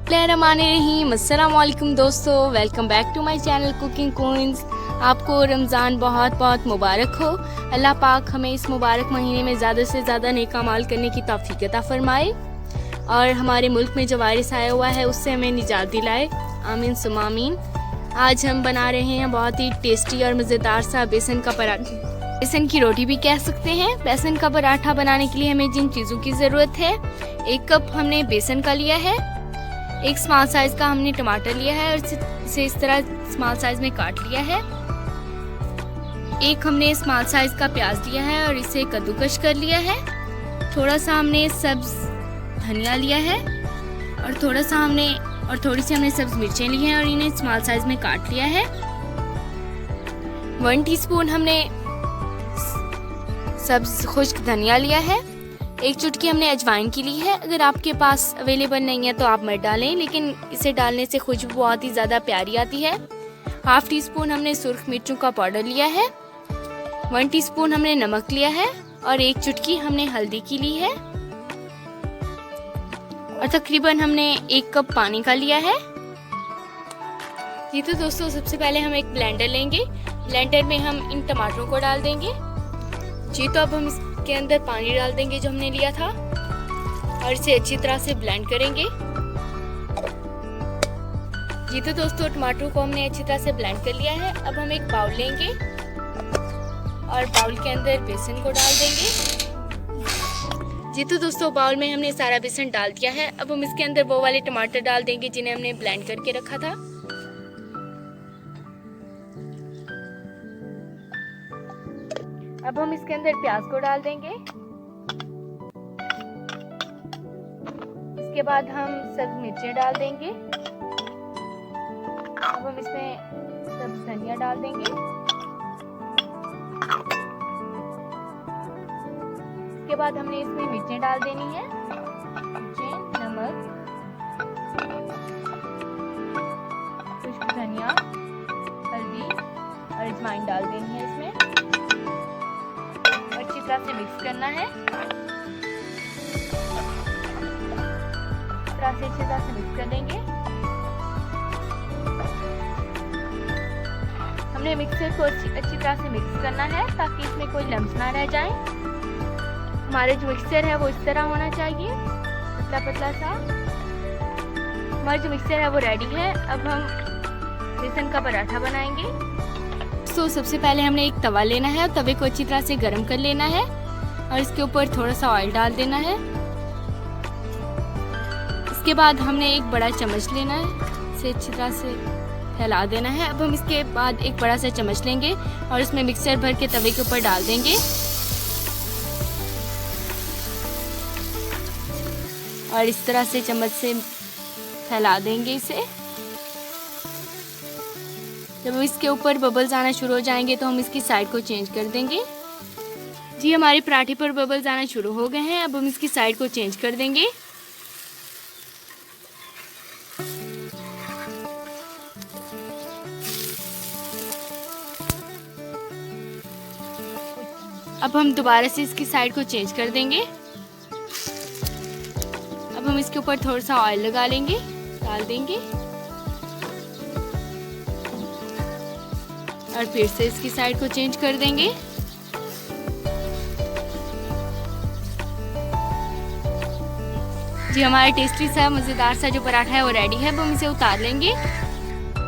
बिस्मिल्लाहिर्रहमानिर्रहीम। अस्सलाम वालेकुम दोस्तों, welcome back to my channel cooking queens. आपको रमज़ान बहुत बहुत मुबारक हो। अल्लाह पाक हमें इस मुबारक महीने में ज़्यादा से ज़्यादा नेक अमाल करने की तौफीक अता फरमाए और हमारे मुल्क में जो वायरस आया हुआ है उससे हमें निजात दिलाए। आमीन सुम्मा आमीन। आज हम बना रहे हैं बहुत ही टेस्टी और मज़ेदार सा बेसन का पराठा, बेसन की रोटी भी कह सकते हैं। बेसन का पराठा बनाने के लिए हमें जिन चीज़ों की ज़रूरत है, 1 कप हमने बेसन का लिया है, 1 स्मॉल साइज़ का हमने टमाटर लिया है और इसे इस तरह स्मॉल साइज़ में काट लिया है। 1 हमने स्मॉल साइज़ का प्याज लिया है और इसे कद्दूकश कर लिया है। थोड़ा सा हमने सब्ज़ धनिया लिया है और थोड़ी सी हमने सब्ज़ मिर्चें ली हैं और इन्हें स्मॉल साइज़ में काट लिया है। 1 टीस्पून हमने सब्ज़ खुश्क धनिया लिया है। 1 चुटकी हमने अजवाइन की ली है। अगर आपके पास अवेलेबल नहीं है तो आप मत डालें, लेकिन इसे डालने से खुशबू बहुत ही ज़्यादा प्यारी आती है। 1/2 टीस्पून हमने सुर्ख मिर्चों का पाउडर लिया है। 1 टीस्पून हमने नमक लिया है और 1 चुटकी हमने हल्दी की ली है और तकरीबन हमने 1 कप पानी का लिया है। जी तो दोस्तों, सबसे पहले हम एक ब्लेंडर लेंगे। ब्लेंडर में हम इन टमाटरों को डाल देंगे। जी तो अब हम इसके अंदर पानी डाल देंगे जो हमने लिया था और इसे अच्छी तरह से ब्लेंड करेंगे। जी तो दोस्तों, टमाटरों को हमने अच्छी तरह से ब्लेंड कर लिया है। अब हम एक बाउल लेंगे और बाउल के अंदर बेसन को डाल देंगे। जी तो दोस्तों, बाउल में हमने सारा बेसन डाल दिया है। अब हम इसके अंदर वो वाले टमाटर डाल देंगे जिन्हें हमने ब्लेंड करके रखा था। अब हम इसके अंदर प्याज को डाल देंगे। इसके बाद हम सब्ज मिर्चें डाल देंगे। अब हम इसमें सब्ज धनिया डाल देंगे। इसके बाद हमने इसमें मिर्चें डाल देनी है, मिर्चें, नमक, खुश्क धनिया, हल्दी और अजवाइन डाल देनी है इसमें। अच्छी तरह से मिक्स करना है। अच्छी तरह से मिक्स कर देंगे। हमने मिक्सर को अच्छी तरह से मिक्स करना है ताकि इसमें कोई लम्स ना रह जाए। हमारे जो मिक्सचर है वो इस तरह होना चाहिए, पतला पतला सा। हमारा जो मिक्सचर है वो रेडी है। अब हम बेसन का पराठा बनाएंगे। तो सबसे पहले हमने एक तवा लेना है और तवे को अच्छी तरह से गर्म कर लेना है और इसके ऊपर थोड़ा सा ऑयल डाल देना है। इसके बाद हमने एक बड़ा चम्मच लेना है, इसे अच्छी तरह से फैला देना है। अब हम इसके बाद एक बड़ा सा चम्मच लेंगे और इसमें मिक्सर भर के तवे के ऊपर डाल देंगे और इस तरह से चम्मच से फैला देंगे इसे। जब इसके ऊपर बबल्स आना शुरू हो जाएंगे तो हम इसकी साइड को चेंज कर देंगे। जी हमारे पराठे पर बबल्स आना शुरू हो गए हैं। अब हम इसकी साइड को चेंज कर देंगे। अब हम दोबारा से इसकी साइड को चेंज कर देंगे। अब हम इसके ऊपर थोड़ा सा ऑयल लगा लेंगे, डाल देंगे और फिर से इसकी साइड को चेंज कर देंगे। जी हमारा टेस्टी सा मज़ेदार सा जो पराठा है वो रेडी है। अब हम इसे उतार लेंगे।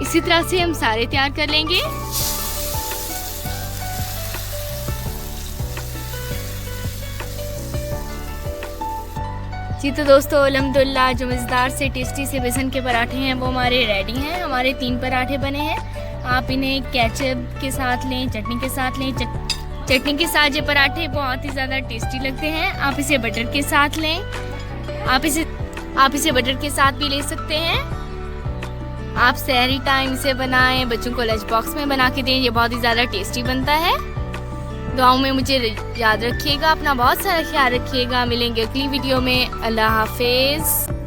इसी तरह से हम सारे तैयार कर लेंगे। जी तो दोस्तों, अल्हम्दुलिल्लाह जो मज़ेदार से टेस्टी से बेसन के पराठे हैं वो हमारे रेडी हैं। हमारे 3 पराठे बने हैं। आप इन्हें केचप के साथ लें, चटनी के साथ लें। चटनी के साथ ये पराठे बहुत ही ज़्यादा टेस्टी लगते हैं। आप इसे बटर के साथ लें, आप इसे बटर के साथ भी ले सकते हैं। आप सहरी टाइम इसे बनाएं, बच्चों को लंच बॉक्स में बना के दें, ये बहुत ही ज़्यादा टेस्टी बनता है। दुआओं में मुझे याद रखिएगा, अपना बहुत सारा ख्याल रखिएगा। मिलेंगे अगली वीडियो में। अल्लाह हाफिज़।